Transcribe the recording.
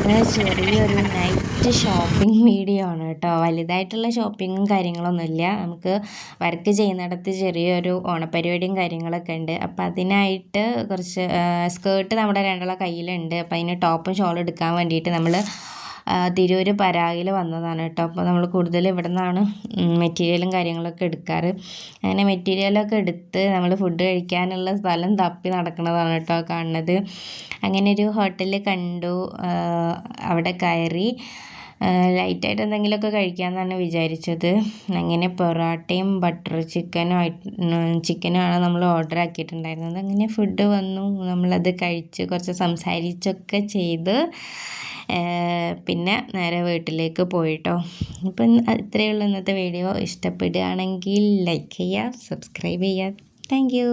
ചെറിയൊരു night shopping video ആണ് കേട്ടോ. വലുതായിട്ടുള്ള ഷോപ്പിങ്ങും കാര്യങ്ങളൊന്നുമില്ല. നമുക്ക് വർക്ക് ചെയ്യുന്നിടത്ത് ചെറിയൊരു ഓണപ്പരിപാടിയും കാര്യങ്ങളൊക്കെ ഉണ്ട്. അപ്പം അതിനായിട്ട് കുറച്ച് സ്കേർട്ട് നമ്മുടെ രണ്ടുള്ള കയ്യിലുണ്ട്. അപ്പം അതിന് ടോപ്പും ഷോളും എടുക്കാൻ വേണ്ടിയിട്ട് നമ്മൾ തിരൂർ പരാഗിൽ വന്നതാണ് കേട്ടോ. അപ്പോൾ നമ്മൾ കൂടുതൽ ഇവിടെ നിന്നാണ് മെറ്റീരിയലും കാര്യങ്ങളൊക്കെ എടുക്കാറ്. അങ്ങനെ മെറ്റീരിയലൊക്കെ എടുത്ത് നമ്മൾ ഫുഡ് കഴിക്കാനുള്ള സ്ഥലം തപ്പി നടക്കുന്നതാണ് കേട്ടോ കാണുന്നത്. അങ്ങനെ ഒരു ഹോട്ടലിൽ കണ്ടു. അവിടെ കയറി ലൈറ്റായിട്ട് എന്തെങ്കിലുമൊക്കെ കഴിക്കാമെന്നാണ് വിചാരിച്ചത്. അങ്ങനെ പൊറോട്ടയും ബട്ടർ ചിക്കനുമാണ് നമ്മൾ ഓർഡർ ആക്കിയിട്ടുണ്ടായിരുന്നത്. അങ്ങനെ ഫുഡ് വന്നു, നമ്മളത് കഴിച്ച് കുറച്ച് സംസാരിച്ചൊക്കെ ചെയ്ത് പിന്നെ നേരെ വീട്ടിലേക്ക് പോയിട്ടോ. അപ്പം ഇത്രയേ ഉള്ളൂ ഇന്നത്തെ വീഡിയോ. ഇഷ്ടപ്പെടുകയാണെങ്കിൽ ലൈക്ക് ചെയ്യുക, സബ്സ്ക്രൈബ് ചെയ്യുക. Thank you.